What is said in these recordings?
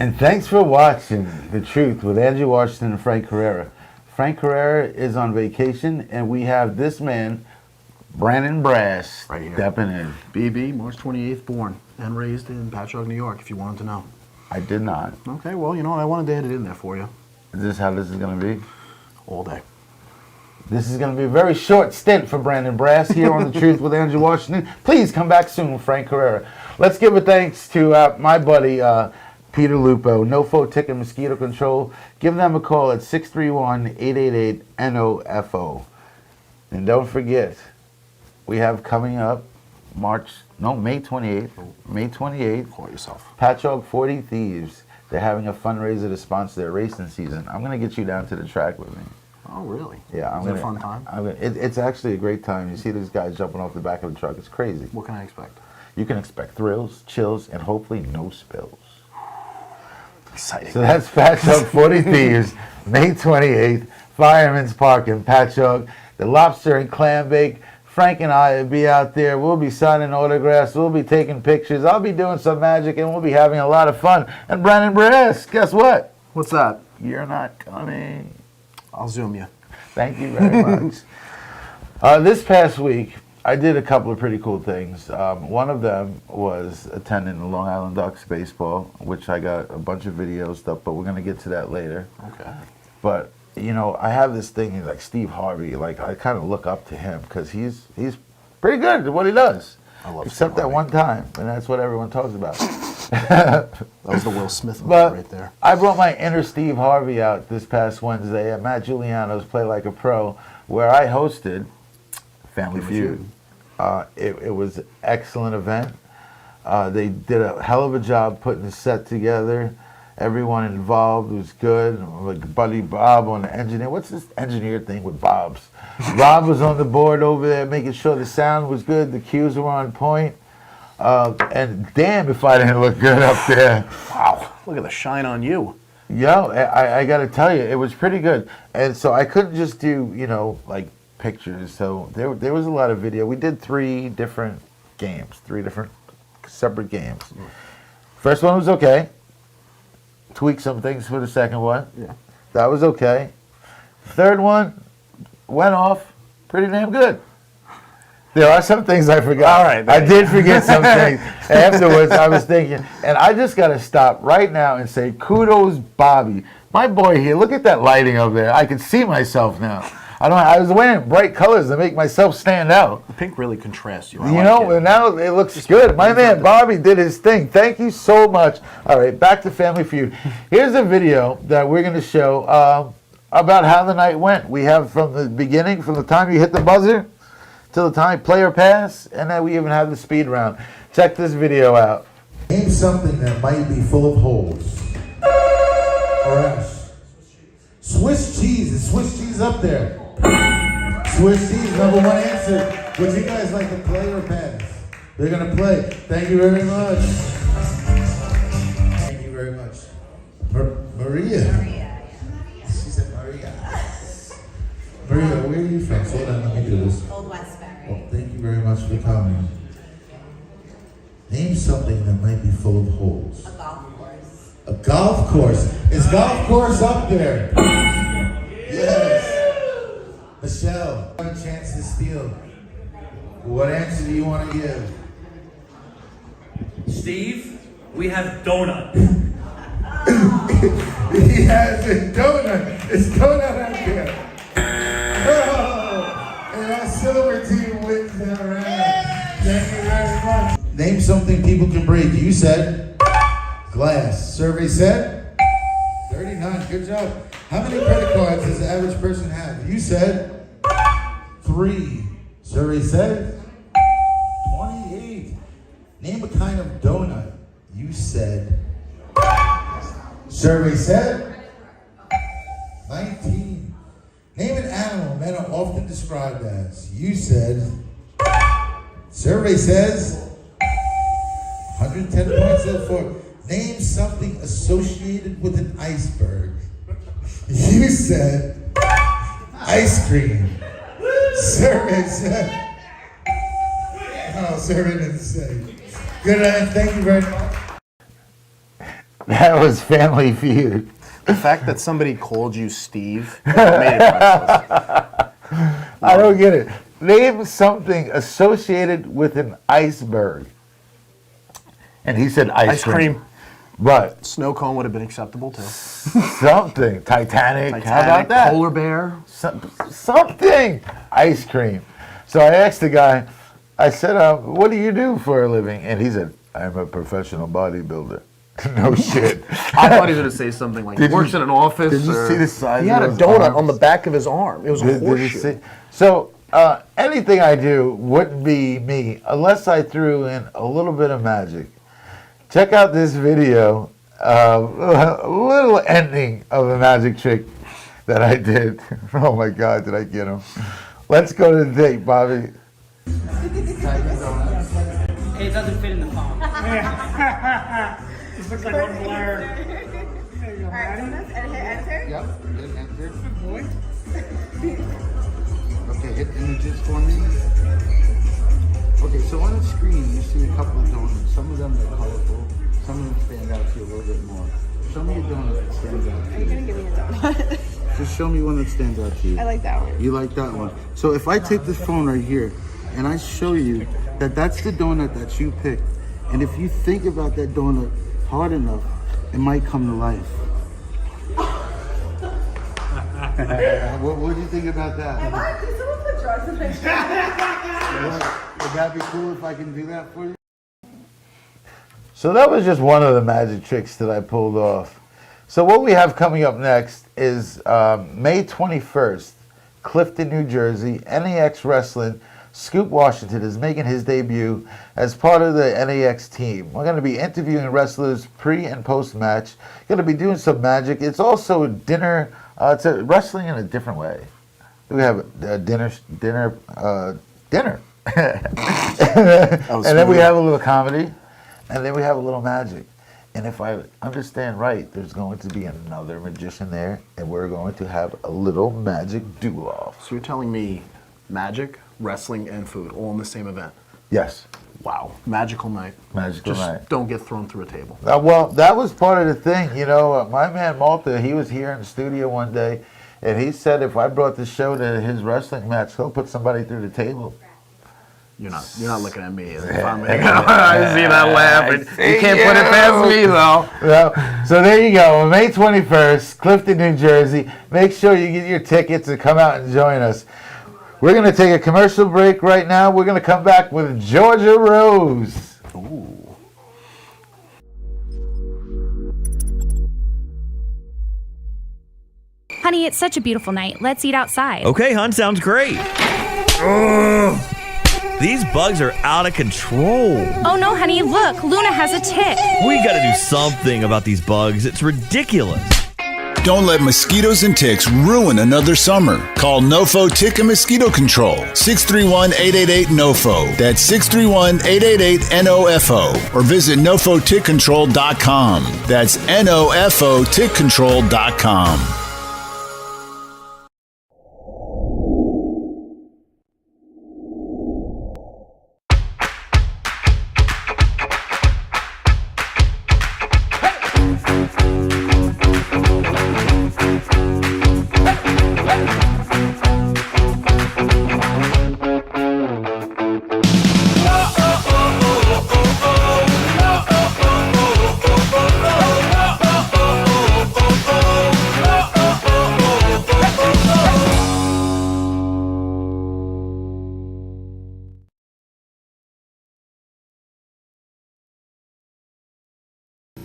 And thanks for watching The Truth with Andrew Washington and Frank Carrera. Frank Carrera is on vacation, and we have this man, Brandon Brass, right here. stepping in. BB, March 28th, born and raised in Patchogue, New York, if you wanted to know. I did not. Okay, well, you know what? I wanted to add it in there for you. Is this how this is going to be? All day. This is going to be a very short stint for Brandon Brass here on The Truth with Andrew Washington. Please come back soon with Frank Carrera. Let's give a thanks to my buddy, Peter Lupo, NoFo Ticket Mosquito Control. Give them a call at 631-888-NOFO. And don't forget, we have coming up May 28th. May 28th. Call yourself. Patchogue 40 Thieves. They're having a fundraiser to sponsor their racing season. I'm going to get you down to the track with me. Oh, really? Yeah, Is it a fun time? It's actually a great time. You see these guys jumping off the back of the truck. It's crazy. What can I expect? You can expect thrills, chills, and hopefully no spills. Exciting. So that's Patchogue 40 Thieves, May 28th, Fireman's Park in Patchogue. The lobster and clam bake. Frank and I will be out there. We'll be signing autographs. We'll be taking pictures. I'll be doing some magic, and we'll be having a lot of fun. And Brandon Brass, guess what? What's that? You're not coming. I'll Zoom you. Thank you very much. This past week, I did a couple of pretty cool things. One of them was attending the Long Island Ducks baseball, which I got a bunch of video stuff, but we're going to get to that later. Okay. But, you know, I have this thing like Steve Harvey. Like, I kind of look up to him because he's pretty good at what he does. I love Except Steve that Harvey. one time, and that's what everyone talks about. That was the Will Smith movie But right there. I brought my inner Steve Harvey out this past Wednesday at Matt Giuliano's Play Like a Pro, where I hosted Family Feud. It was an excellent event. They did a hell of a job putting the set together. Everyone involved was good. Like Buddy Bob on the engineer. What's this engineer thing with Bob's? Rob was on the board over there making sure the sound was good, the cues were on point. And damn if I didn't look good up there. Wow. Look at the shine on you. Yo, I got to tell you, it was pretty good. And so I couldn't just do, you know, like pictures. So there was a lot of video. We did 3 different games, 3 different separate games. First one was okay. Tweaked some things for the second one. Yeah. That was okay. Third one went off pretty damn good. There are some things I forgot. All right. I did forget some things. Afterwards, I was thinking, and I just got to stop right now and say, kudos, Bobby. My boy here, look at that lighting over there. I can see myself now. I was wearing bright colors to make myself stand out. The pink really contrasts you. You know, and now it looks good. My man Bobby did his thing. Thank you so much. All right, back to Family Feud. Here's a video that we're going to show about how the night went. We have from the beginning, from the time you hit the buzzer, till the time player pass, and then we even have the speed round. Check this video out. Name something that might be full of holes. Or else. Swiss cheese. Is Swiss cheese up there? Swiss cheese, number 1 answer. Would you guys like to play or pass? They're going to play. Thank you very much. Thank you very much. Maria. She said Maria. Maria, where are you from? Slow down, let me do this. Old Westbury. Well, thank you very much for coming. Name something that might be full of holes. A golf course. A golf course. Is golf course up there? Yes. Michelle, one chance to steal. What answer do you want to give? Steve, we have donut. He has a donut. It's donut up there. Oh, and our silver team wins that round. Thank you very much. Name something people can break. You said glass. Survey said 39. Good job. How many credit cards does the average person have? You said 3. Survey said 28. Name a kind of donut. You said. Survey said 19. Name an animal men are often described as. You said. Survey says 110 points so far. Name something associated with an iceberg. You said ice cream. Survey said. Oh, survey didn't say. Good night. Thank you very much. That was Family Feud. The fact that somebody called you Steve made it priceless. I don't get it. Name something associated with an iceberg. And he said ice cream. But Snow cone would have been acceptable too. something. Titanic. How about that? Polar bear. Something. Ice cream. So I asked the guy, I said, what do you do for a living? And he said, I'm a professional bodybuilder. No shit. I thought he was going to say something like, he works in an office. Did you see the size He of had a those donut arms? on the back of his arm. It was a Did you horseshoe. see? So anything I do wouldn't be me unless I threw in a little bit of magic. Check out this video, a little ending of a magic trick that I did. Oh my God, did I get him? Let's go to the tape, Bobby. It doesn't fit in the phone. It looks like one blur. Alright, donuts and hit enter. Yep, hit enter. Okay, hit images for me. Okay, so on the screen you see a couple of donuts. Some of them are colorful. Some of them stand out to you a little bit more. Show me a donut that stands out to Are you gonna give me a donut? Just show me one that stands out to you. I like that one. You like that one. So if I take this phone right here and I show you that that's the donut that you picked, and if you think about that donut hard enough, it might come to life. What do you think about that? Did someone put drugs in my drink? Would that be cool if I can do that for you? So that was just one of the magic tricks that I pulled off. So what we have coming up next is May 21st, Clifton, New Jersey, NAX Wrestling. Scoop Washington is making his debut as part of the NAX team. We're going to be interviewing wrestlers pre and post match. Going to be doing some magic. It's also dinner. It's a wrestling in a different way. We have dinner. And then we have a little comedy, and then we have a little magic. And if I understand right, there's going to be another magician there, and we're going to have a little magic do-off. So you're telling me magic, wrestling, and food all in the same event? Yes. Wow. Magical night. Magical Just night. don't get thrown through a table. Well, that was part of the thing. You know, my man Malta, he was here in the studio one day, and he said if I brought the show to his wrestling match, he'll put somebody through the table. You're not looking at me. If I'm I see that laugh. You can't put it past me, though. Well, so there you go. May 21st, Clifton, New Jersey. Make sure you get your tickets and come out and join us. We're going to take a commercial break right now. We're going to come back with Georgia Rose. Ooh. Honey, it's such a beautiful night. Let's eat outside. Okay, hon, sounds great. Ugh. These bugs are out of control. Oh no, honey, look, Luna has a tick. We gotta do something about these bugs. It's ridiculous. Don't let mosquitoes and ticks ruin another summer. Call NoFo Tick and Mosquito Control. 631-888-NOFO. That's 631-888-NOFO. Or visit NoFoTickControl.com. That's NOFOTickControl.com.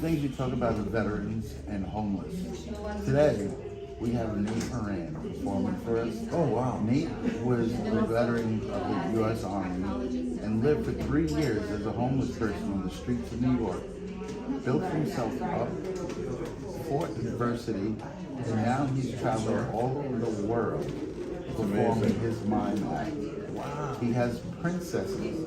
Things you talk about the veterans and homeless. Today, we have Nate Moran performing for us. Oh, wow. Nate was a veteran of the U.S. Army and lived for 3 years as a homeless person on the streets of New York. Built himself up, fought adversity, and now he's traveling all over the world performing his mime act. Wow. He has princesses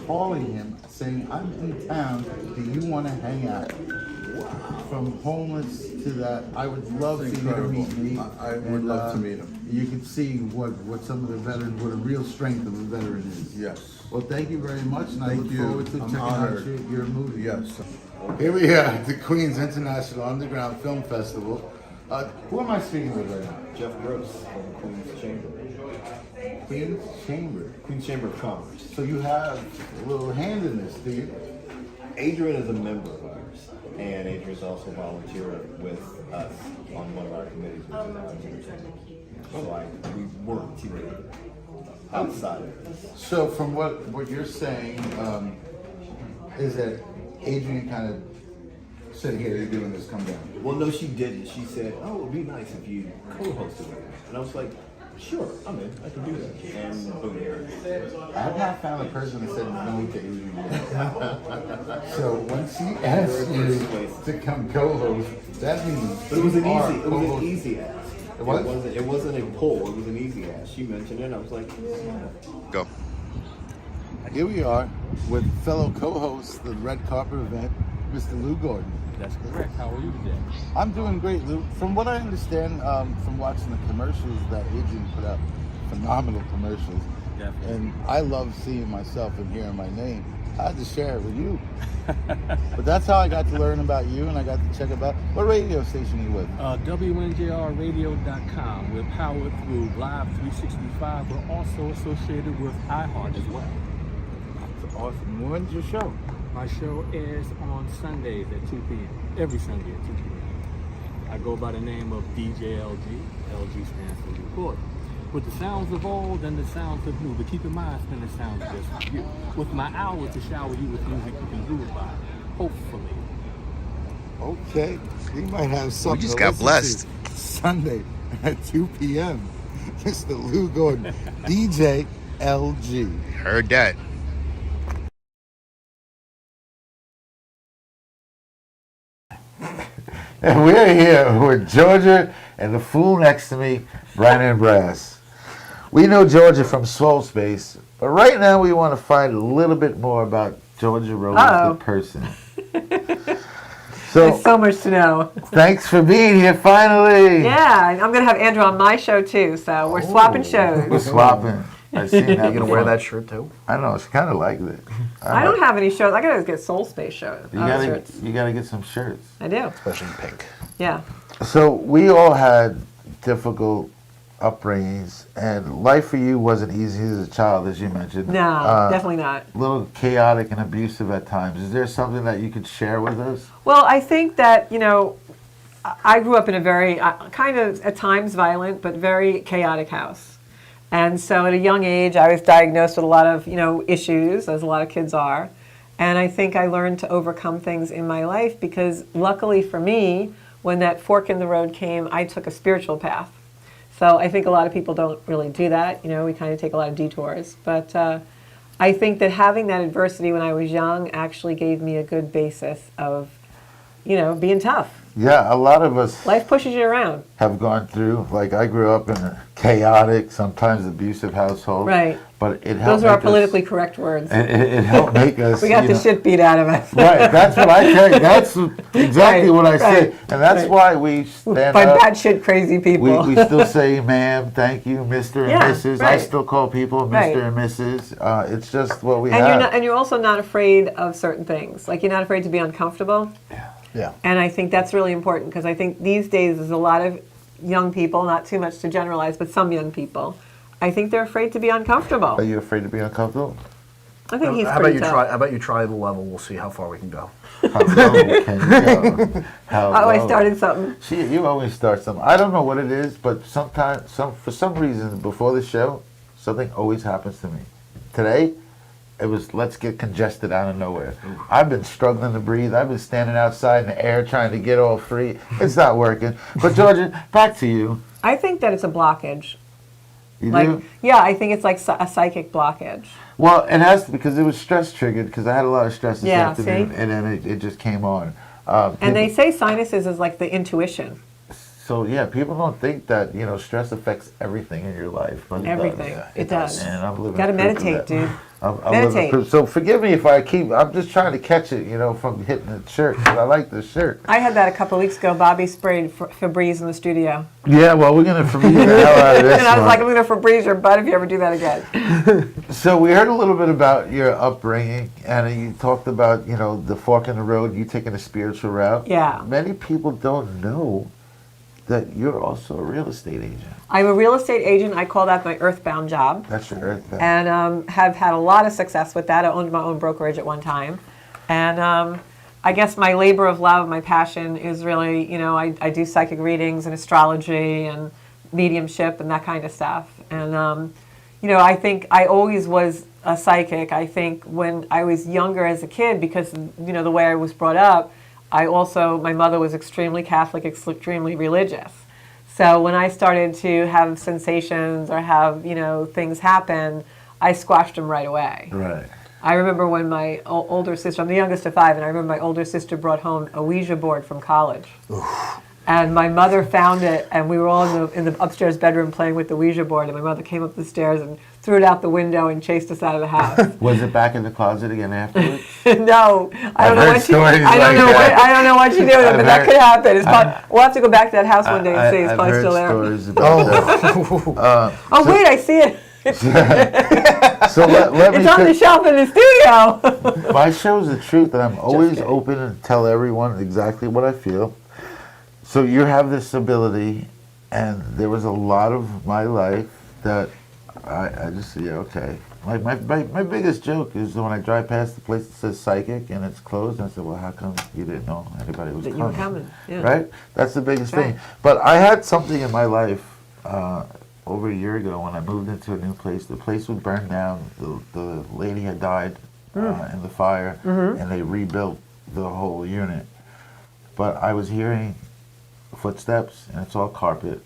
calling him saying, I'm in town, do you want to hang out? Wow. From homeless to that, I would love for you to meet me. I would love to meet him. you can see what some of the veterans, what a real strength of a veteran is. Yes. Well, thank you very much, and I Thank look you. forward to I'm checking honored. out your movie. Yes. Here we are at the Queens International Underground Film Festival. Who am I speaking with right now? Jeff Gross from Queen's Chamber. Queen's Chamber. Queen's Chamber of Commerce. So you have a little hand in this, do you? Adrian is a member of ours, and Adrian's also volunteered with us on one of our committees. So we work together outside of this. So from what you're saying, is that Adrian kind of said, "Here, you're doing this. Come down." Well, no, she didn't. She said, "Oh, it would be nice if you co-hosted with us." And I was like, "Sure, I'm in. I can do that." And boom. I have not found a person that said no to Adrian yet. So once he asked you to come co-host, that means But it was you are it was an co-host. easy ask. It was? It wasn't a poll. It was an easy ask. She mentioned it. And I was like, yeah. Go. Here we are with fellow co-host the Red Carpet event, Mr. Lou Gordon. That's correct. How are you today? I'm doing great, Lou. From what I understand from watching the commercials that Adrian put out, phenomenal commercials. Definitely. And I love seeing myself and hearing my name. I had to share it with you. But that's how I got to learn about you, and I got to check about what radio station you with. WNJRradio.com. We're powered through Live 365. We're also associated with iHeart as well. That's awesome. When's your show? My show airs on Sundays at 2 p.m. Every Sunday at 2 p.m. I go by the name of DJ LG. LG stands for record. With the sounds of old and the sounds of new, but keep in mind, it's been the sounds just for you. With my hour to shower you with music you can do it by. Hopefully. Okay. We might have something. We just to got listen blessed. to Sunday at 2 p.m. Mr. Lou Gordon, DJ LG. Heard that. And we're here with Georgia and the fool next to me, Brandon Brass. We know Georgia from Soul Space, but right now we want to find a little bit more about Georgia Rose, the person. There's so much to know. Thanks for being here finally. Yeah, and I'm going to have Andrew on my show too, so we're swapping shows. We're swapping. I've seen that. You gonna before. wear that shirt too? I don't know. She kind of liked it. I don't have any shows. I got to get Soul Space shows. You gotta get some shirts. I do. Especially pink. Yeah. So we all had difficult upbringings, and life for you wasn't easy as a child, as you mentioned. No, definitely not. A little chaotic and abusive at times. Is there something that you could share with us? Well, I think that, I grew up in a very, kind of at times violent, but very chaotic house. And so at a young age, I was diagnosed with a lot of, issues, as a lot of kids are. And I think I learned to overcome things in my life because luckily for me, when that fork in the road came, I took a spiritual path. So I think a lot of people don't really do that. We kind of take a lot of detours. But I think that having that adversity when I was young actually gave me a good basis of, being tough. Yeah, a lot of us Life pushes you around. have gone through, like I grew up in a chaotic, sometimes abusive household. Right. But it helped Those are our make us- politically correct words. It helped make us. We got the shit beat out of us. Right, that's what I tell you. That's exactly Right, what I say. right, And that's right. why we stand By up. batshit crazy people. We still say ma'am, thank you, Mr. and Yeah, Mrs. I right. still call people Mr. Right. and Mrs. It's just what we and have. you're also not afraid of certain things. Like you're not afraid to be uncomfortable. Yeah. And I think that's really important because I think these days there's a lot of young people, not too much to generalize, but some young people, I think they're afraid to be uncomfortable. Are you afraid to be uncomfortable? I think he's How about pretty you tough. try? How about you try the level? We'll see how far we can go. How low can you go? How Oh, I low? started something. You always start something. I don't know what it is, but sometimes, for some reason, before the show, something always happens to me. Today, it was let's get congested out of nowhere. I've been struggling to breathe. I've been standing outside in the air trying to get all free. It's not working. But Georgia, back to you. I think that it's a blockage. You Like, do? yeah, I think it's like a psychic blockage. Well, it has to because it was stress triggered because I had a lot of stress this Yeah, afternoon, see? and then it just came on. And they say sinuses is like the intuition. So yeah, people don't think that stress affects everything in your life, but it Everything. does. It does. And I'm living. Got to proof of meditate, that. dude. Meditate. So forgive me if I'm just trying to catch it, from hitting the shirt, 'cause I like the shirt. I had that a couple of weeks ago. Bobby sprayed Febreze in the studio. Yeah, well, we're going to Febreze the hell out of this And I was one. like, I'm going to Febreze your butt if you ever do that again. So we heard a little bit about your upbringing, and you talked about, the fork in the road, you taking a spiritual route. Yeah. Many people don't know that you're also a real estate agent. I'm a real estate agent. I call that my earthbound job. That's your earthbound. And have had a lot of success with that. I owned my own brokerage at one time. And I guess my labor of love, my passion is really, I do psychic readings and astrology and mediumship and that kind of stuff. And, I think I always was a psychic. I think when I was younger as a kid, because, the way I was brought up, my mother was extremely Catholic, extremely religious. So when I started to have sensations or have, things happen, I squashed them right away. Right. I remember when my older sister, I'm the youngest of 5, and I remember my older sister brought home a Ouija board from college. Oof. And my mother found it, and we were all in the upstairs bedroom playing with the Ouija board, and my mother came up the stairs and threw it out the window and chased us out of the house. Was it back in the closet again afterwards? No, I don't know what she. I don't know what she did with it, but that could happen. We'll have to go back to that house one day and see. It's probably still there. Stories about Wait, I see it. So let me. It's on the shelf in the studio. My show's the truth, and I'm always open and tell everyone exactly what I feel. So you have this ability, and there was a lot of my life that I just okay. Like my biggest joke is when I drive past the place that says psychic and it's closed, and I said, well, how come you didn't know anybody was coming? You were coming, yeah. Right? That's the biggest thing. But I had something in my life over a year ago when I moved into a new place. The place would burn down. The lady had died in the fire, and they rebuilt the whole unit. But I was hearing footsteps, and it's all carpet.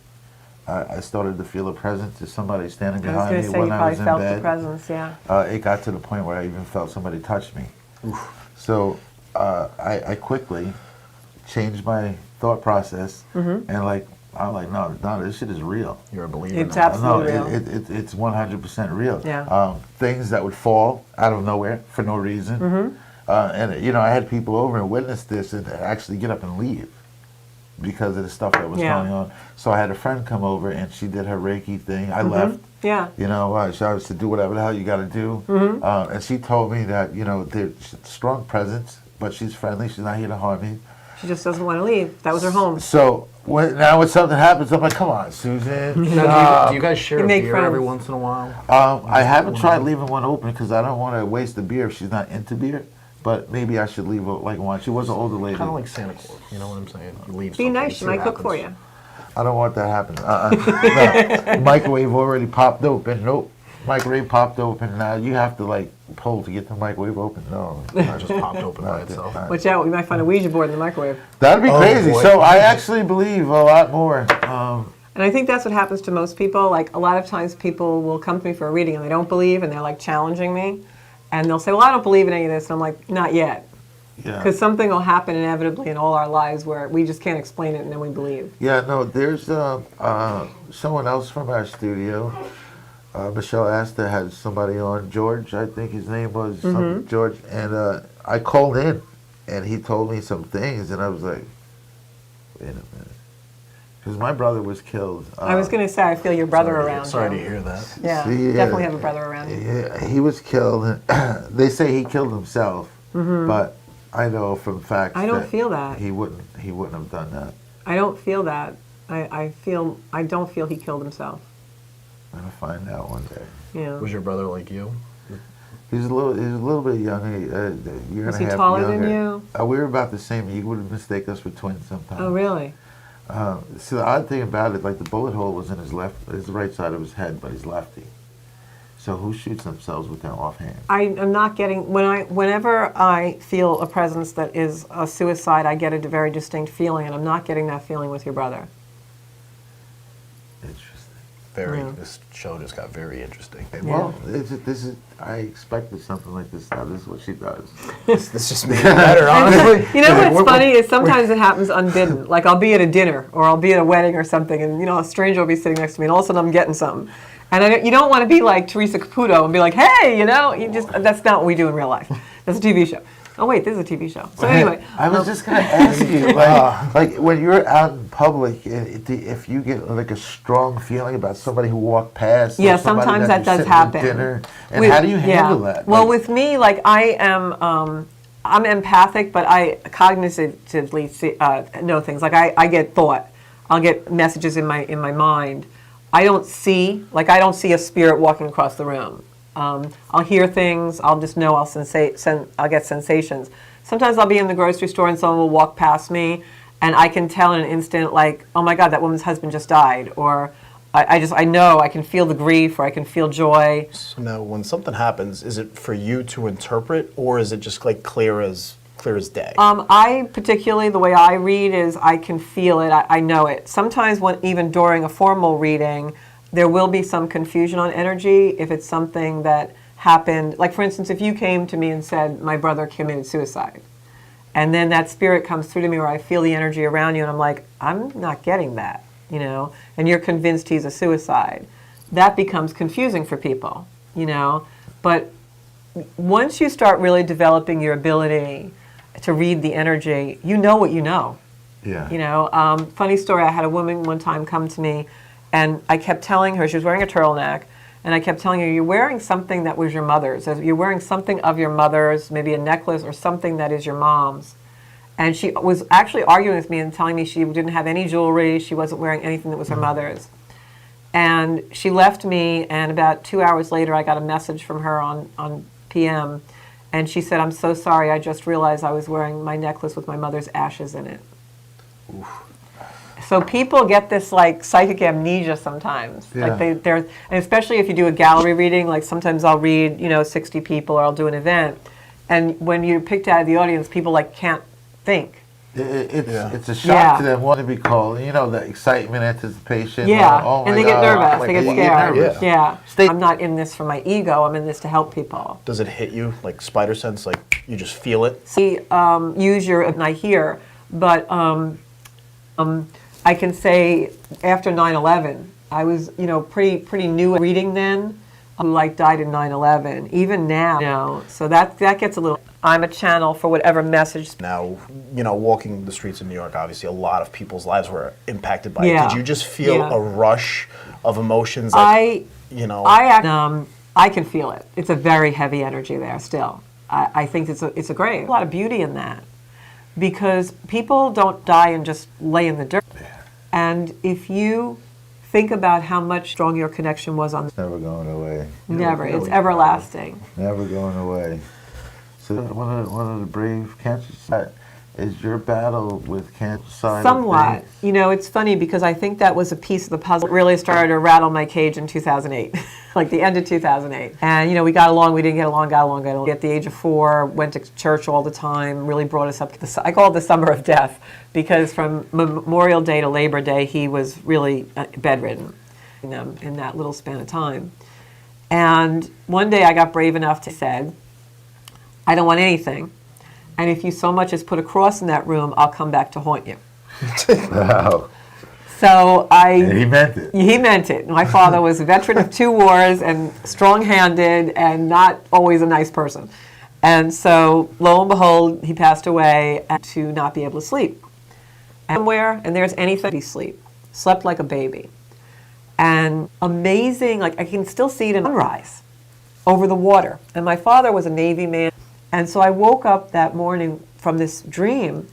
I started to feel a presence. There's somebody standing behind me when I was in bed. You probably felt the presence, yeah. It got to the point where I even felt somebody touch me. Oof. So I quickly changed my thought process, and I'm like, no, this shit is real. You're a believer. It's absolutely real. It's 100% real. Yeah. Things that would fall out of nowhere for no reason. And I had people over and witness this and actually get up and leave because of the stuff that was going on. So I had a friend come over and she did her Reiki thing. I left. Yeah. She was to do whatever the hell you got to do. And she told me that, there's a strong presence, but she's friendly. She's not here to harm me. She just doesn't want to leave. That was her home. So when something happens, I'm like, come on, Susan. Do you guys share a beer every once in a while? I haven't tried leaving one open because I don't want to waste the beer if she's not into beer. But maybe I should leave one. She was an older lady. Kind of like Santa Claus, you know what I'm saying? You leave Be nice, she might cook for you. I don't want that to happen. No. Microwave already popped open. Nope. Microwave popped open. Now you have to pull to get the microwave open. No. It just popped open by itself. Watch out, we might find a Ouija board in the microwave. That'd be crazy. Boy. So I actually believe a lot more. And I think that's what happens to most people. Like a lot of times people will come to me for a reading and they don't believe and they're challenging me. And they'll say, well, I don't believe in any of this. And I'm like, not yet. Because something will happen inevitably in all our lives where we just can't explain it and then we believe. Yeah, no, there's someone else from our studio. Michelle Astor had somebody on, George, I think his name was, George. And I called in and he told me some things and I was like, wait a minute. Because my brother was killed. I was going to say, I feel your brother around. Sorry to hear that. Yeah, definitely have a brother around you. Yeah, he was killed. And they say he killed himself, but I know from fact I don't feel that. He wouldn't have done that. I don't feel that. I don't feel he killed himself. I'm going to find out one day. Yeah. Was your brother like you? He's a little bit younger. Was he taller than you? We were about the same. He would mistake us for twins sometimes. Oh, really? See, the odd thing about it, the bullet hole was in his right side of his head, but he's lefty. So who shoots themselves with them offhand? I am not getting, whenever I feel a presence that is a suicide, I get a very distinct feeling, and I'm not getting that feeling with your brother. Interesting. This show just got very interesting. Well, I expected something like this. Now this is what she does. This just made it better, honestly. You know what's funny is sometimes it happens unbidden. Like I'll be at a dinner or I'll be at a wedding or something, and a stranger will be sitting next to me, and all of a sudden I'm getting something. And you don't want to be like Teresa Caputo and be like, hey, that's not what we do in real life. That's a TV show. Oh wait, this is a TV show. So anyway, I was just gonna ask you, like when you're out in public, if you get like a strong feeling about somebody who walked past. Yeah, or somebody sometimes that you're does sitting happen. at dinner, and how do you handle that? Well, with me, like I am, I'm empathic, but I cognitively know things. Like I get thought. I'll get messages in my mind. I don't see a spirit walking across the room. I'll hear things. I'll just know. I'll get sensations. Sometimes I'll be in the grocery store and someone will walk past me, and I can tell in an instant, like, oh my God, that woman's husband just died, or I know I can feel the grief, or I can feel joy. So now, when something happens, is it for you to interpret, or is it just like clear as day? I particularly, the way I read is I can feel it. I know it. Sometimes even during a formal reading, there will be some confusion on energy if it's something that happened. Like, for instance, if you came to me and said, my brother committed suicide, and then that spirit comes through to me where I feel the energy around you, and I'm like, I'm not getting that, and you're convinced he's a suicide. That becomes confusing for people, But once you start really developing your ability to read the energy, you know what you know. Yeah. Funny story, I had a woman one time come to me, and I kept telling her, she was wearing a turtleneck, and I kept telling her, you're wearing something that was your mother's. You're wearing something of your mother's, maybe a necklace or something that is your mom's. And she was actually arguing with me and telling me she didn't have any jewelry, she wasn't wearing anything that was her mother's. And she left me, and about 2 hours later, I got a message from her on PM, and she said, I'm so sorry, I just realized I was wearing my necklace with my mother's ashes in it. Oof. So people get this like psychic amnesia sometimes. Yeah. Like and especially if you do a gallery reading, like sometimes I'll read, 60 people, or I'll do an event, and when you're picked out of the audience, people like can't think. It's a shock to them wanting to be called. The excitement, anticipation. Yeah, oh and my they get God. nervous. Like, they get you scared. nervous. Yeah. I'm not in this for my ego. I'm in this to help people. Does it hit you like spider sense? Like you just feel it? See, use your and I hear, but I can say after 9/11, I was pretty new at reading then. Who died in 9/11. Even now, so that gets a little. I'm a channel for whatever message. Now, walking the streets of New York, obviously a lot of people's lives were impacted by it. Did you just feel a rush of emotions? I can feel it. It's a very heavy energy there still. I think it's a grave. A lot of beauty in that, because people don't die and just lay in the dirt. And if you think about how much strong your connection was on. It's never going away. Never. It's everlasting. Never going away. So one of the brave cancer side is your battle with cancer side. Somewhat. It's funny because I think that was a piece of the puzzle that really started to rattle my cage in 2008, like the end of 2008. And we got along, we didn't get along, got along. At the age of 4, went to church all the time, really brought us up. I call it the summer of death, because from Memorial Day to Labor Day, he was really bedridden in that little span of time. And one day I got brave enough to say, I don't want anything. And if you so much as put a cross in that room, I'll come back to haunt you. Wow. So And he meant it. He meant it. My father was a veteran of 2 wars and strong-handed and not always a nice person. And so, lo and behold, he passed away to not be able to sleep. And somewhere, and there's anything, he slept like a baby. And amazing, like I can still see it in sunrise over the water. And my father was a Navy man. And so I woke up that morning from this dream.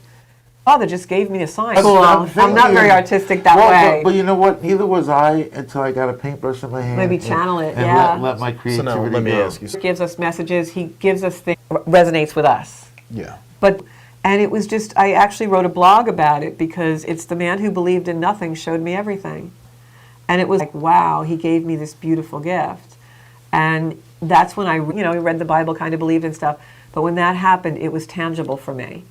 Father just gave me a sign. I'm not very artistic that way. But you know what? Neither was I until I got a paintbrush in my hand. Maybe channel it, and let my creativity go. So now let me ask you. He gives us messages. He gives us things that resonates with us. Yeah. And it was just, I actually wrote a blog about it because it's the man who believed in nothing showed me everything. And it was like, wow, he gave me this beautiful gift. And that's when I, read the Bible, kind of believed in stuff. But when that happened, it was tangible for me.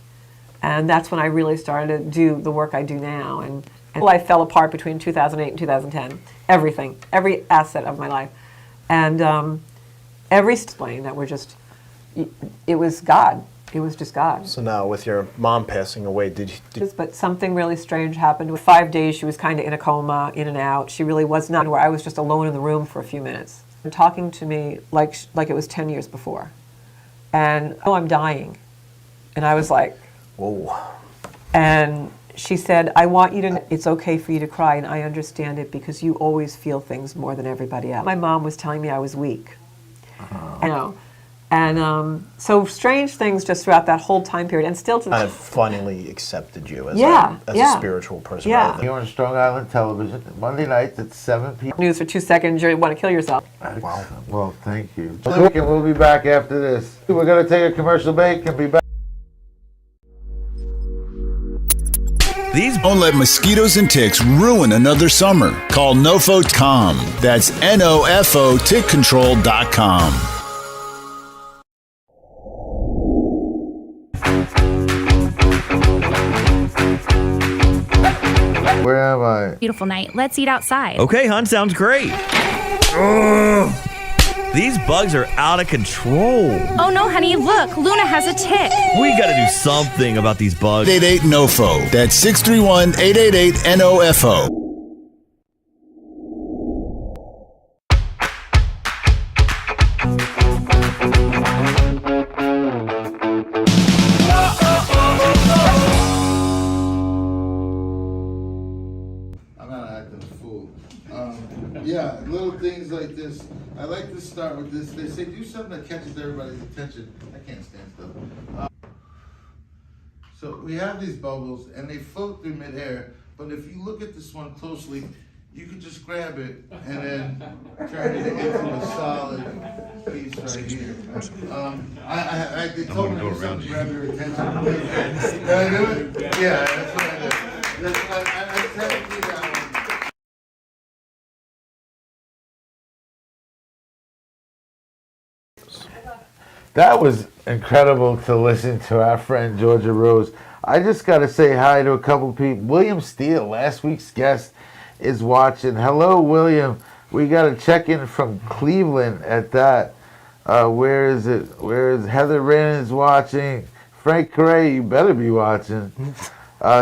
And that's when I really started to do the work I do now. And life fell apart between 2008 and 2010. Everything, every asset of my life. And every explain that it was God. It was just God. So now, with your mom passing away, But something really strange happened. With 5 days, she was kind of in a coma, in and out. She really was not where I was just alone in the room for a few minutes. And talking to me like it was 10 years before. And, oh, I'm dying. And I was like, whoa. And she said, I want you to know it's okay for you to cry, and I understand it because you always feel things more than everybody else. My mom was telling me I was weak. So strange things just throughout that whole time period, and still to I've finally accepted you as a spiritual person. Yeah. You're on Strong Island Television, Monday nights at 7 p.m. News for 2 seconds, you want to kill yourself. Wow. Well, thank you. And we'll be back after this. We're going to take a commercial break and be back. Don't let mosquitoes and ticks ruin another summer. Call NOFO.com. That's NOFO tickcontrol.com. Where am I? Beautiful night. Let's eat outside. Okay, hon, sounds great. Ugh. These bugs are out of control. Oh no, honey, look, Luna has a tick. We gotta do something about these bugs. 888-NOFO. That's 631-888-NOFO. I'm not acting a fool. Yeah, little things like this. I like to start with this. They say do something that catches everybody's attention. I can't stand stuff. So we have these bubbles and they float through midair, but if you look at this one closely, you can just grab it and then turn it into a solid piece right here. They told me to do something to grab your attention. Can I do it? Yeah, that's what I did. That's what I said to you that one. That was incredible to listen to our friend Georgia Rose. I just got to say hi to a couple people. William Steele, last week's guest, is watching. Hello, William. We got a check-in from Cleveland at that. Where is it? Where is Heather Wren is watching? Frank Correa, you better be watching.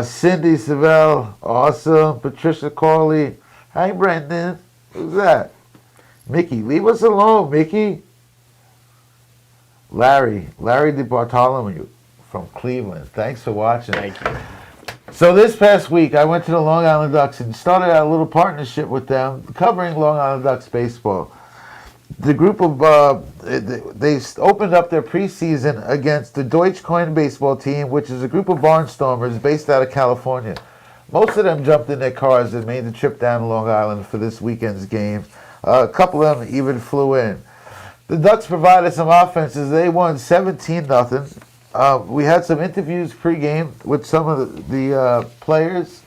Cindy Savell, awesome. Patricia Corley. Hi, Brendan. Who's that? Mickey, leave us alone, Mickey. Larry DeBartolomeo from Cleveland. Thanks for watching. Thank you. So this past week, I went to the Long Island Ducks and started out a little partnership with them, covering Long Island Ducks baseball. The group of, they opened up their preseason against the Deutsche Coin baseball team, which is a group of barnstormers based out of California. Most of them jumped in their cars and made the trip down to Long Island for this weekend's game. A couple of them even flew in. The Ducks provided some offenses. They won 17-0. We had some interviews pregame with some of the players.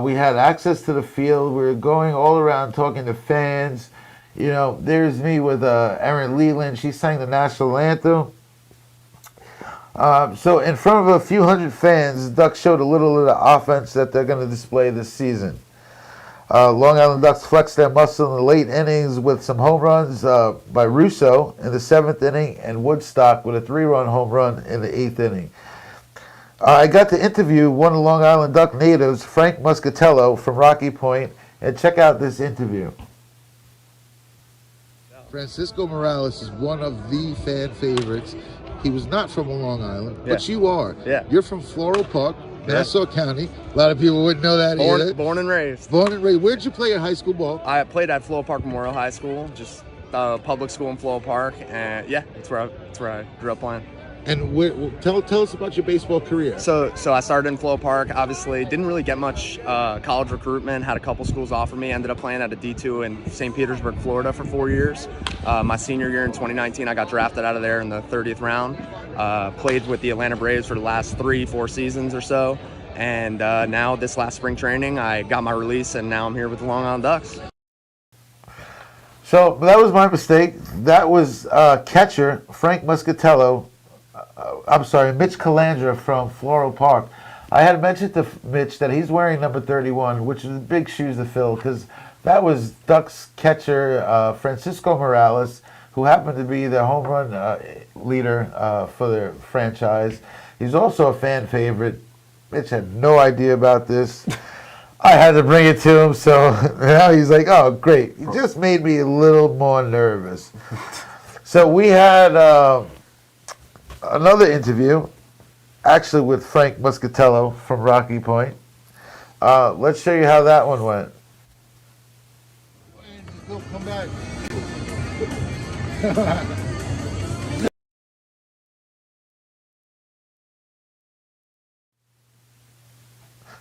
We had access to the field. We were going all around talking to fans. You know, there's me with Erin Leland. She sang the national anthem. So in front of a few hundred fans, the Ducks showed a little of the offense that they're going to display this season. Long Island Ducks flexed their muscle in the late innings with some home runs by Russo in the 7th inning and Woodstock with a 3-run home run in the 8th inning. I got to interview one of the Long Island Duck natives, Frank Muscatello from Rocky Point, and check out this interview. Francisco Morales is one of the fan favorites. He was not from Long Island, but you are. Yeah. You're from Floral Park, Nassau County. A lot of people wouldn't know that either. Born and raised. Born and raised. Where'd you play at high school ball? I played at Floral Park Memorial High School, just public school in Floral Park, and yeah, that's where I grew up playing. And tell us about your baseball career. So I started in Floral Park. Obviously, didn't really get much college recruitment. Had a couple schools offer me. Ended up playing at a D2 in St. Petersburg, Florida, for 4 years. My senior year in 2019, I got drafted out of there in the 30th round. Played with the Atlanta Braves for the last 3-4 seasons or so. And now this last spring training, I got my release, and now I'm here with the Long Island Ducks. So that was my mistake. That was catcher Frank Muscatello. Mitch Calandra from Floral Park. I had mentioned to Mitch that he's wearing number 31, which is big shoes to fill, because that was Ducks catcher Francisco Morales, who happened to be the home run leader for their franchise. He's also a fan favorite. Mitch had no idea about this. I had to bring it to him, so now he's like, oh, great. He just made me a little more nervous. So we had another interview, actually with Frank Muscatello from Rocky Point. Let's show you how that one went. Come back.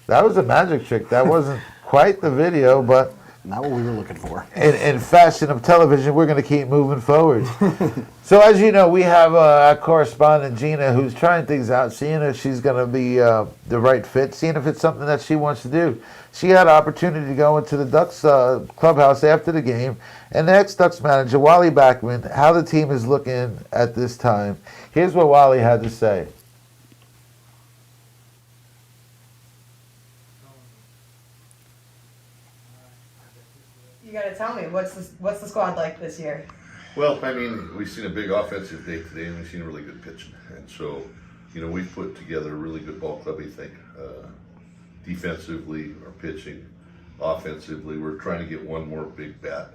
That was a magic trick. That wasn't quite the video, but not what we were looking for. In fashion of television, we're going to keep moving forward. So as you know, we have our correspondent, Gina, who's trying things out, seeing if she's going to be the right fit, seeing if it's something that she wants to do. She had an opportunity to go into the Ducks clubhouse after the game and ask Ducks manager, Wally Backman, how the team is looking at this time. Here's what Wally had to say. You gotta tell me, what's the squad like this year? Well, I mean, we've seen a big offensive day today, and we've seen really good pitching. And so, you know, we've put together a really good ball club, I think. Defensively, our pitching, offensively, we're trying to get one more big bat,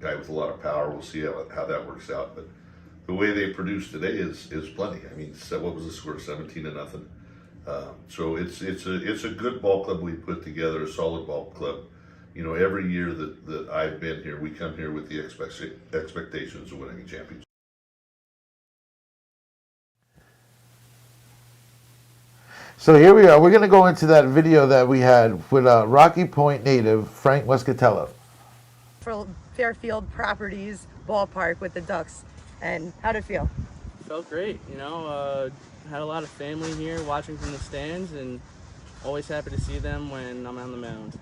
guy with a lot of power. We'll see how that works out. But the way they produced today is plenty. I mean, what was the score? 17-0. So it's a good ball club we put together, a solid ball club. You know, every year that I've been here, we come here with the expectations of winning a championship. So here we are. We're going to go into that video that we had with Rocky Point native Frank Muscatello. For Fairfield Properties ballpark with the Ducks, and how'd it feel? Felt great, you know. Had a lot of family here watching from the stands, and always happy to see them when I'm on the mound.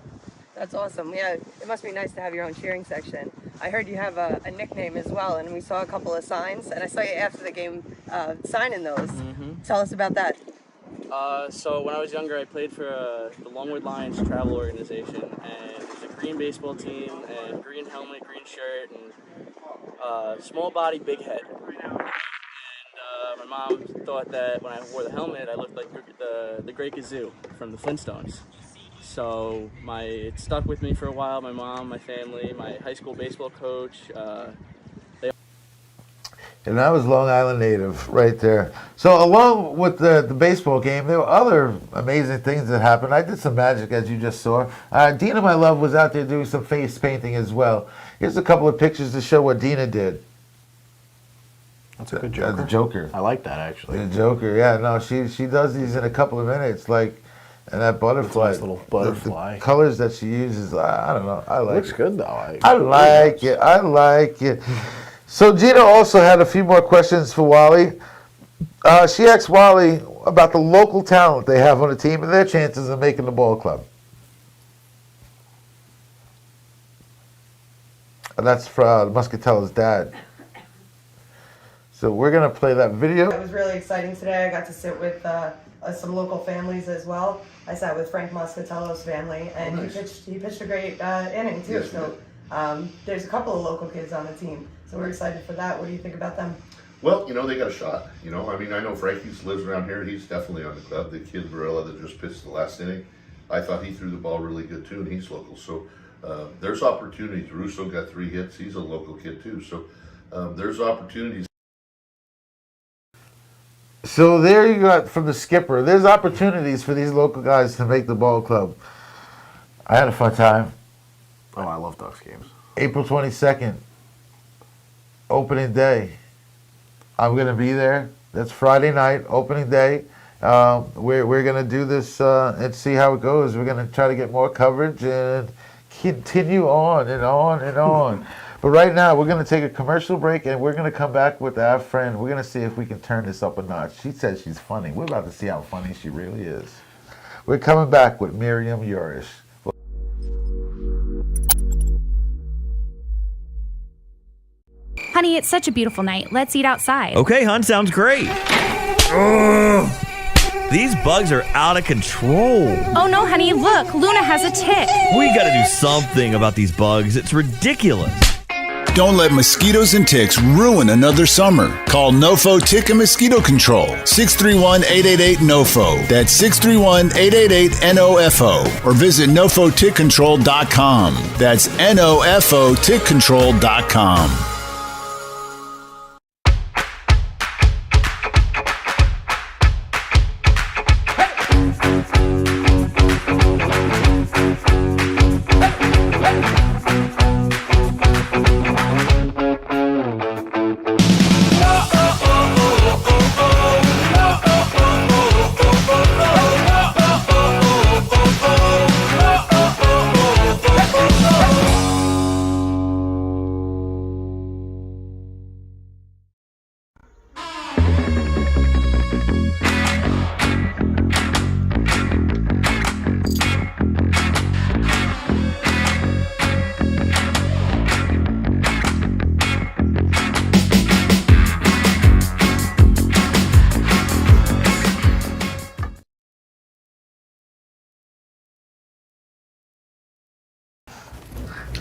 That's awesome. Yeah, it must be nice to have your own cheering section. I heard you have a nickname as well, and we saw a couple of signs, and I saw you after the game signing those. Tell us about that. So when I was younger, I played for the Longwood Lions travel organization, and it's a green baseball team, and green helmet, green shirt, and small body, big head. And my mom thought that when I wore the helmet, I looked like the Great Gazoo from the Flintstones. So it stuck with me for a while. My mom, my family, my high school baseball coach. And that was Long Island native right there. So along with the baseball game, there were other amazing things that happened. I did some magic, as you just saw. Dina, my love, was out there doing some face painting as well. Here's a couple of pictures to show what Dina did. That's a good Joker. The Joker. I like that, actually. The Joker, yeah. No, she does these in a couple of minutes, like, and that butterfly. Nice little butterfly. The colors that she uses, I don't know. I like it. Looks good, though. I like it. I like it. So Gina also had a few more questions for Wally. She asked Wally about the local talent they have on the team and their chances of making the ball club. And that's for Muscatello's dad. So we're going to play that video. It was really exciting today. I got to sit with some local families as well. I sat with Frank Muscatello's family, and he pitched a great inning too. Yes, so there's a couple of local kids on the team. So we're excited for that. What do you think about them? Well, you know, they got a shot. You know, I mean, I know Frankie lives around here. He's definitely on the club. The kid Varela that just pitched the last inning, I thought he threw the ball really good too, and he's local. So there's opportunities. Russo got 3 hits. He's a local kid too. So there's opportunities. So there you got from the skipper. There's opportunities for these local guys to make the ball club. I had a fun time. Oh, I love Ducks games. April 22nd, opening day. I'm going to be there. That's Friday night, opening day. We're going to do this and see how it goes. We're going to try to get more coverage and continue on and on and on. But right now, we're going to take a commercial break, and we're going to come back with our friend. We're going to see if we can turn this up a notch. She says she's funny. We're about to see how funny she really is. We're coming back with Miriam Yorish. Honey, it's such a beautiful night. Let's eat outside. Okay, hon, sounds great. Ugh. These bugs are out of control. Oh no, honey, look, Luna has a tick. We gotta do something about these bugs. It's ridiculous. Don't let mosquitoes and ticks ruin another summer. Call NoFo Tick and Mosquito Control. 631-888-NOFO. That's 631-888-NOFO. Or visit NoFoTickControl.com. That's NoFoTickControl.com.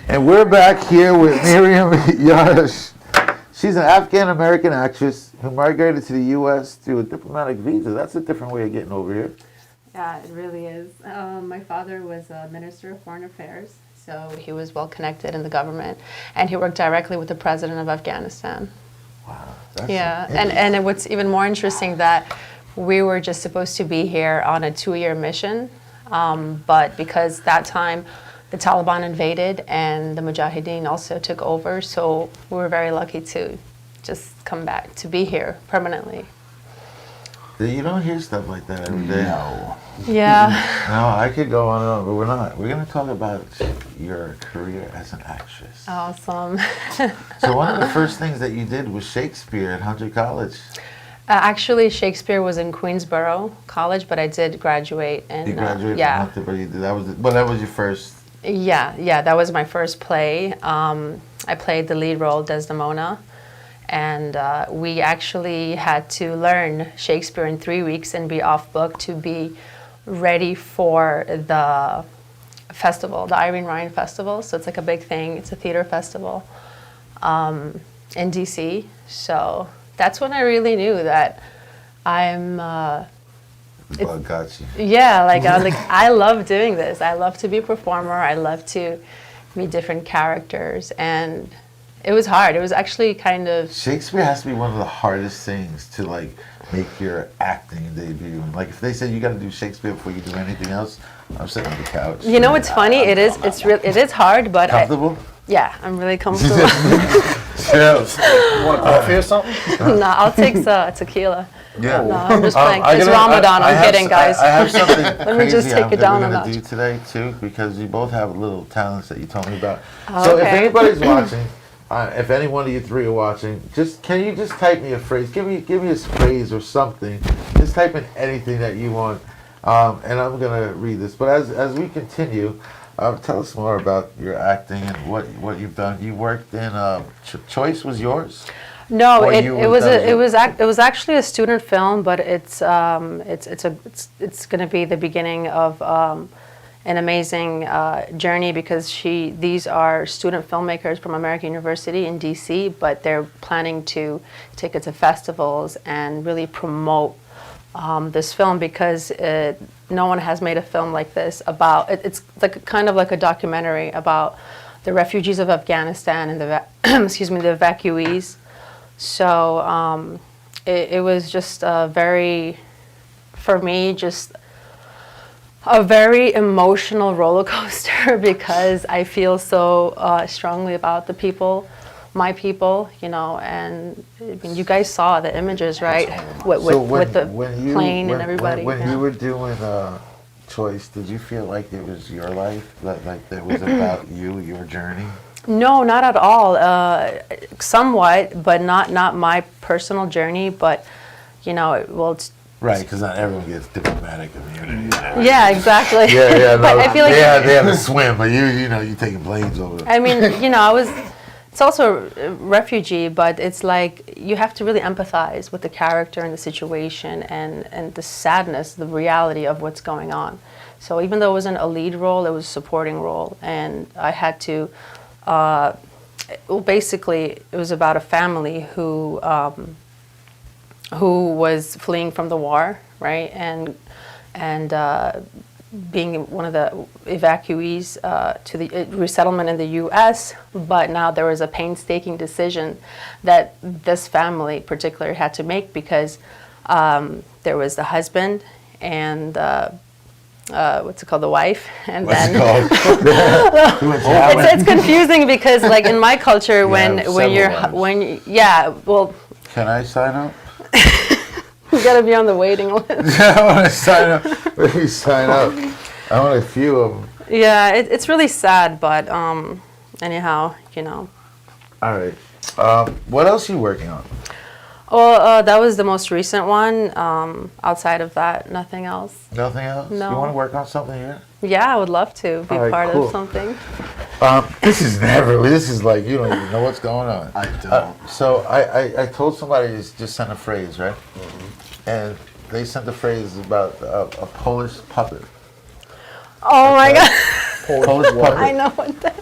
And we're back here with Miriam Yash. She's an Afghan-American actress who migrated to the U.S. through a diplomatic visa. That's a different way of getting over here. Yeah, it really is. My father was a Minister of Foreign Affairs, so he was well connected in the government, and he worked directly with the President of Afghanistan. Wow. Yeah, and what's even more interesting that we were just supposed to be here on a 2-year mission, but because that time the Taliban invaded and the Mujahideen also took over, so we were very lucky to just come back, to be here permanently. You don't hear stuff like that every day. No. Yeah. No, I could go on and on, but we're not. We're going to talk about your career as an actress. Awesome. So one of the first things that you did was Shakespeare at Hunter College. Actually, Shakespeare was in Queensborough College, but I did graduate. And, you graduated yeah. from Hunter, but you did, that was your first. Yeah, that was my first play. I played the lead role, Desdemona, and we actually had to learn Shakespeare in 3 weeks and be off book to be ready for the festival, the Irene Ryan Festival. So it's like a big thing. It's a theater festival in DC. So that's when I really knew that I'm. The bug got you. Yeah, I love doing this. I love to be a performer. I love to meet different characters, and it was hard. It was actually kind of. Shakespeare has to be one of the hardest things to make your acting debut. Like if they said you got to do Shakespeare before you do anything else, I'm sitting on the couch. You know what's funny? It is hard, but comfortable. Yeah, I'm really comfortable. Cheers. You want a coffee or something? No, I'll take tequila. Yeah. No, I'm just playing. It's Ramadan. I'm kidding, guys. I have something Let me just take it down a notch. do today too, because you both have little talents that you told me about. Oh, so okay. if anybody's watching, if any one of you three are watching, can you just type me a phrase? Give me a phrase or something. Just type in anything that you want, and I'm gonna read this. But as we continue, tell us more about your acting and what you've done. You worked in Choice was yours. No, it was actually a student film, but it's going to be the beginning of an amazing journey because these are student filmmakers from American University in DC, but they're planning to take it to festivals and really promote this film because no one has made a film like this about it's like kind of like a documentary about the refugees of Afghanistan and the evacuees. So it was just a very emotional roller coaster because I feel so strongly about the people, my people, and I mean, you guys saw the images, right? With the plane and everybody. When you were doing Choice, did you feel like it was your life, like it was about you, your journey? No, not at all. Somewhat, but not my personal journey. But it's right, because not everyone gets diplomatic immunity. Yeah, exactly. Yeah. No, but I feel like they had to swim, but you taking planes over. I mean, It's also a refugee, but it's like you have to really empathize with the character and the situation and the sadness, the reality of what's going on. So even though it wasn't a lead role, it was a supporting role, and I had to well, basically, it was about a family who was fleeing from the war, right, and being one of the evacuees to the resettlement in the U.S., but now there was a painstaking decision that this family particularly had to make because there was the husband and what's it called, the wife, and What's then it called? it's confusing because like in my culture when Can I sign up? you gotta be on the waiting list. I want to sign up. Let me sign up. I want a few of them. Yeah, it's really sad, but anyhow, you know. All right. What else are you working on? Well, that was the most recent one. Outside of that, nothing else. Nothing else? No. You want to work on something here? Yeah, I would love to be All right, part cool. of something. This is like, you don't even know what's going on. I don't. So I told somebody to just send a phrase, right? And they sent a phrase about a Polish puppet. Oh my God. Polish puppet. I know what that.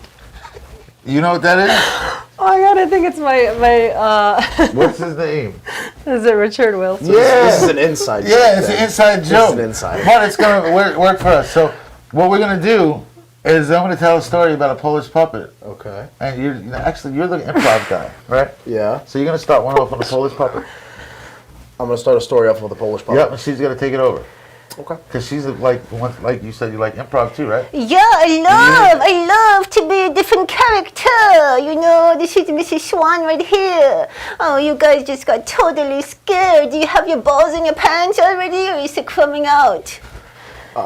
You know what that is? Oh my God, I think it's my What's his name? Is it Richard Wilson? Yeah. This is an inside joke. Yeah, it's an inside joke. This is an inside. But it's going to work for us. So what we're going to do is I'm going to tell a story about a Polish puppet. Okay. And you're the improv guy, right? Yeah. So you're going to start one off on the Polish puppet. I'm going to start a story off with the Polish puppet. Yep, and she's going to take it over. Okay. Because she's like you said, you like improv too, right? Yeah, I love to be a different character. You know, this is Mrs. Swan right here. Oh, you guys just got totally scared. Do you have your balls in your pants already, or is it coming out?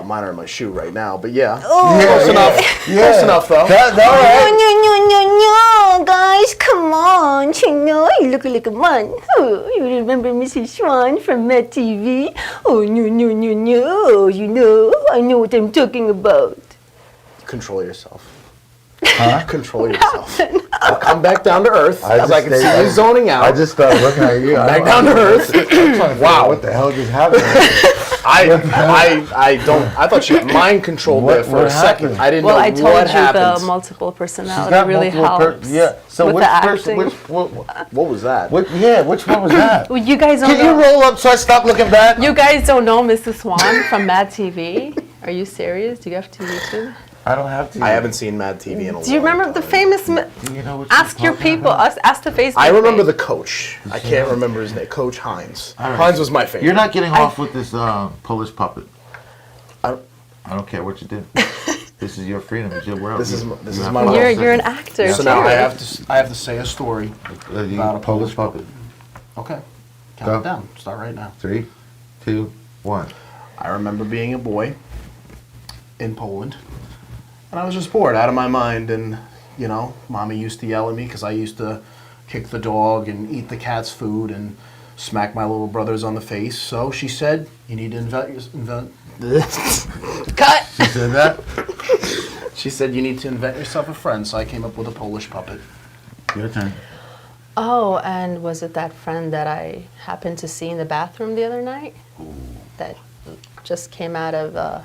Mine are in my shoe right now, but yeah. Oh. Close enough. Close enough, though. No, guys, come on. You know, you look like a man. Oh, you remember Mrs. Swan from Mad TV? Oh, no. You know, I know what I'm talking about. Control yourself. Huh? Control yourself. I'll come back down to earth as I can see you zoning out. I just started looking at you. Back down to earth. Wow. What the hell just happened? I thought she mind controlled there for a second. I didn't know I told what you happened. the multiple personality really helps. Yeah. So with which the person? acting. What was that? Which one was that? Well, you guys don't Can you roll up so I stop looking back? You guys don't know Mrs. Swan from Mad TV? Are you serious? Do you have YouTube? I don't have to. I haven't seen Mad TV in a while. Do you remember the famous? Do you know what ask your people. Ask the Facebook. I remember page. the coach. I can't remember his name. Coach Hines. All right. Hines was my favorite. You're not getting off with this Polish puppet. I don't care what you do. This is your freedom. It's your world. This is my world. You're an actor. So now I have to say a story about a Polish puppet. Okay. Count it down. Start right now. 3, 2, 1. I remember being a boy in Poland, and I was just bored out of my mind. And you know, mommy used to yell at me because I used to kick the dog and eat the cat's food and smack my little brothers on the face. So she said, "You need to invent." Cut. She said that. She said, "You need to invent yourself a friend." So I came up with a Polish puppet. Your turn. Oh, and was it that friend that I happened to see in the bathroom the other night? That just came out of the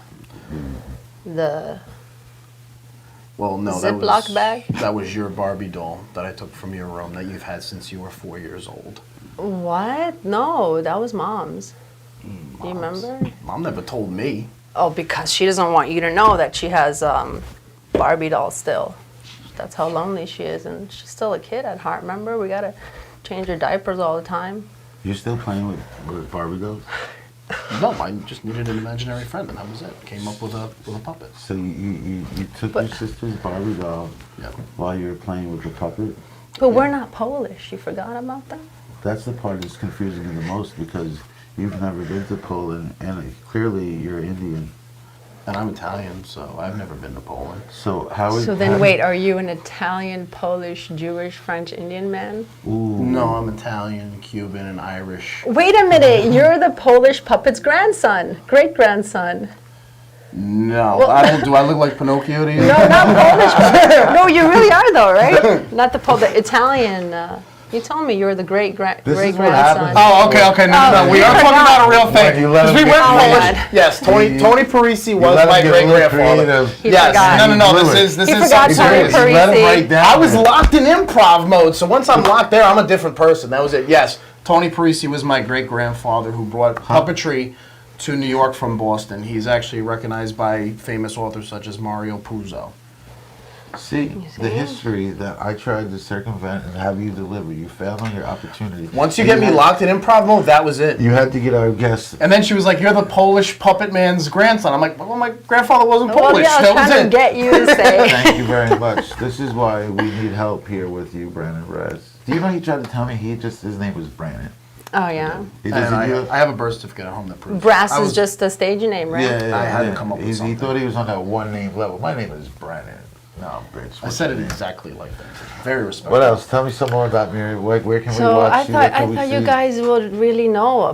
Well, no, Ziploc bag? That was your Barbie doll that I took from your room that you've had since you were 4 years old. What? No, that was Mom's. Do you remember? Mom never told me. Oh, because she doesn't want you to know that she has Barbie dolls still. That's how lonely she is, and she's still a kid at heart. Remember, we gotta change her diapers all the time. You're still playing with Barbie dolls? No, I just needed an imaginary friend, and that was it. Came up with a puppet. So you took your sister's Barbie doll while you were playing with the puppet? But we're not Polish. You forgot about that? That's the part that's confusing me the most because you've never been to Poland, and clearly you're Indian. And I'm Italian, so I've never been to Poland. So how is? So then, wait, are you an Italian, Polish, Jewish, French, Indian man? Ooh. No, I'm Italian, Cuban, and Irish. Wait a minute, you're the Polish puppet's grandson, great-grandson. No, Well- do I look like Pinocchio to you? No, not Polish. No, you really are though, right? Not the Italian. You told me you were the great This is great what grandson. happens. Oh, okay. No. We are talking about a real When thing. you let 'Cause him we get went creative. Polish. Yes, Tony Parisi You was let him my get a great little grandfather. creative. He Yes. forgot. No. blew This it. is He forgot serious. Tony You let him Parisi. write down. I was locked in improv mode, so once I'm locked there, I'm a different person. That was it. Yes, Tony Parisi was my great grandfather who brought puppetry to New York from Boston. He's actually recognized by famous authors such as Mario Puzo. See, the history that I tried to circumvent and have you deliver. You failed on your opportunity. Once you get me locked in improv mode, that was it. You had to get our guests. And then she was like, "You're the Polish puppet man's grandson." I'm like, "Well, my grandfather wasn't Well, Polish." yeah, I was That was trying it. to get you to say. Thank you very much. This is why we need help here with you, Brandon Rez. Do you know he tried to tell me his name was Brandon? Oh yeah. He And doesn't do it? I have a birth certificate at home that proves. Brass I is was- just a stage name, right? Yeah, I had to come up with He something. thought he was on that one name level. My name is Brandon. No, bitch. I said it exactly like that. Very respectful. What else? Tell me some more about Mary. Where can we So watch I you? thought What can we you see? guys would really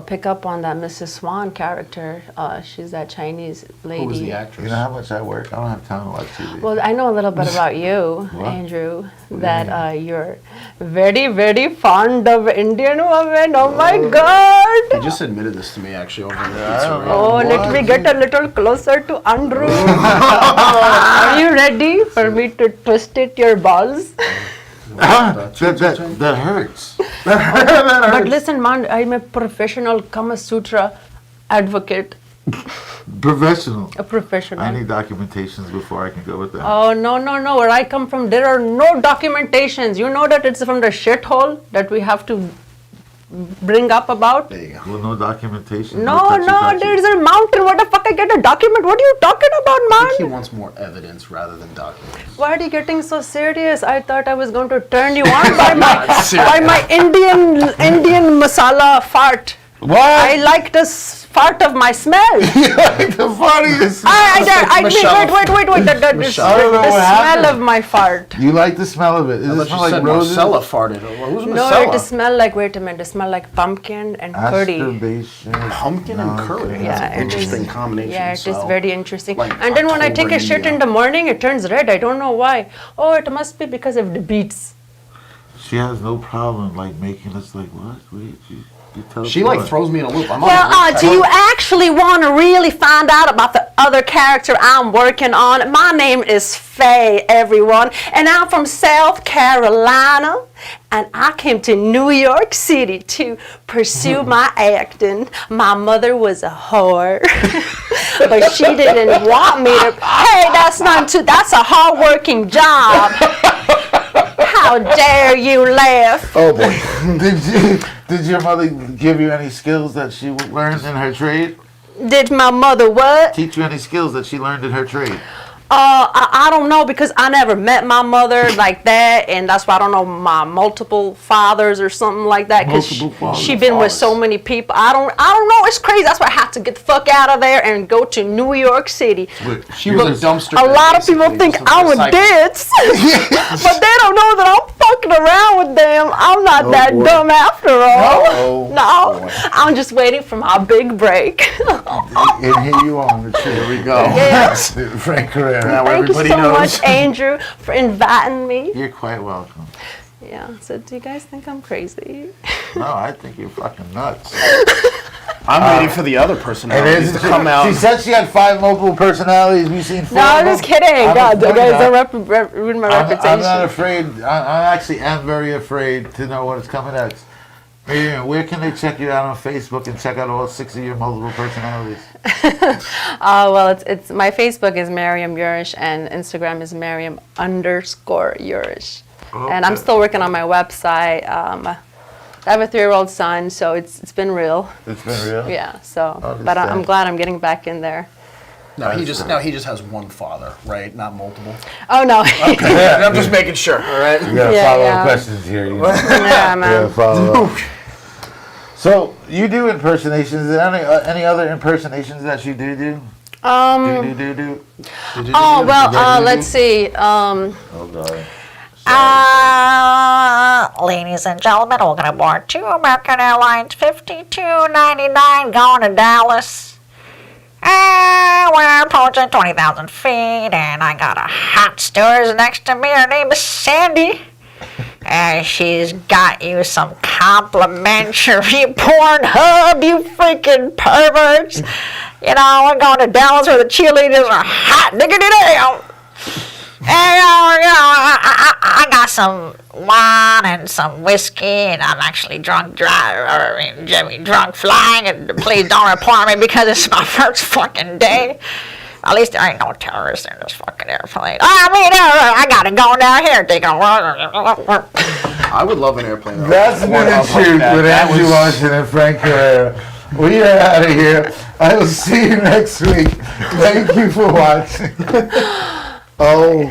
pick up on that Mrs. Swan character. She's that Chinese lady. Who was the actress? You know how much I work? I don't have time to watch TV. Well, I know a little bit about you, What? Andrew. do you That you're very, very fond of Indian women. Oh my God! He just admitted this to me actually over in the I don't pizzeria. know. Oh, let me get a little closer to Andrew. Are you ready for me to twist it your balls? that hurts. But listen, man, I'm a professional Kama Sutra advocate. Professional. A professional. I need documentations before I can go with that. Oh, no. Where I come from, there are no documentations. You know that it's from the shithole that we have to bring up about? There you go. Well, no documentation. No, touchy-touchy. there's a mountain. What the fuck I get a document? What are you talking about, I think he man? wants more evidence rather than documents. Why are you getting so serious? I thought I was going to turn you on by serious. my Indian masala fart. What? I like the fart of my smell. Like the funniest. Wait. The Michelle. I don't know the what smell happened. of my fart. You like the smell of it? Does I it thought smell you like said roses? Marcella farted. Well, who's No, Marcella? it smell like, wait a minute, it smell like pumpkin and curry. Masturbation. Pumpkin and curry. Yeah, That's an it is- interesting combination. Yeah, it is so- very interesting. like And then when I October take a shit India. in the morning, it turns red. I don't know why. Oh, it must be because of the beets. She has no problem like making us like what? Wait, you tell She us like what? throws me in a loop. I'm Well, on a do you actually want to really find out about the other character I'm working on? My name is Faye, everyone, and I'm from South Carolina, and I came to New York City to pursue my acting. My mother was a whore, but she didn't want me to. Hey, that's a hard-working job. How dare you laugh? Oh boy. Did your mother give you any skills that she learned in her trade? Did my mother what? Teach you any skills that she learned in her trade? I don't know because I never met my mother like that, and that's why I don't know my multiple fathers or something like that. Because Multiple fathers. she been with so many people. I don't know. It's crazy. That's why I had to get the fuck out of there and go to New York City. She was a dumpster. A lot of people think I'm a dance, but they don't know that I'm fucking around with them. I'm not Oh, that boy. dumb after all. No. No, I'm just waiting for my big break. And here you are. Here we go. Yes. Frank Carrera. Now Thank you everybody so knows. much, Andrew, for inviting me. You're quite welcome. Yeah, so do you guys think I'm crazy? No, I think you're fucking nuts. I'm waiting for the other personalities to She come out. said she had 5 multiple personalities. We've seen 4 No, I'm of them. just kidding. I'm God, you afraid guys not. don't ruin my I'm reputation. not afraid. I actually am very afraid to know what's coming next. Miriam, where can they check you out on Facebook and check out all 6 of your multiple personalities? Well, it's my Facebook is Miriam Yurish and Instagram is Miriam_Yurish. And I'm Okay. still working on my website. I have a 3-year-old son, so it's been real. It's been real? Yeah. So, but Understand. I'm glad I'm getting back in there. No, he just has one father, right? Not multiple. Oh no. Okay, I'm just making sure. All right. You got Yeah, follow-up yeah. questions here. You know. Yeah, man. follow up. So you do impersonations. Is there any other impersonations that you do? Do. Oh well, let's see. Oh god. Ladies and gentlemen, we're going to board to American Airlines 5299 going to Dallas. We're approaching 20,000 feet, and I got a hot stewardess next to me. Her name is Sandy. And she's got you some complimentary Pornhub, you freaking perverts. You know, we're going to Dallas where the cheerleaders are hot diggity damn. And, I got some wine and some whiskey, and I'm actually drunk flying, and please don't report me because it's my first fucking day. At least there ain't no terrorists in this fucking airplane. I got it going down here. I would love an airplane. That's Minute Shoot with Andrew Washington and Frank Carrera. We are out of here. I will see you next week. Thank you for watching. Oh.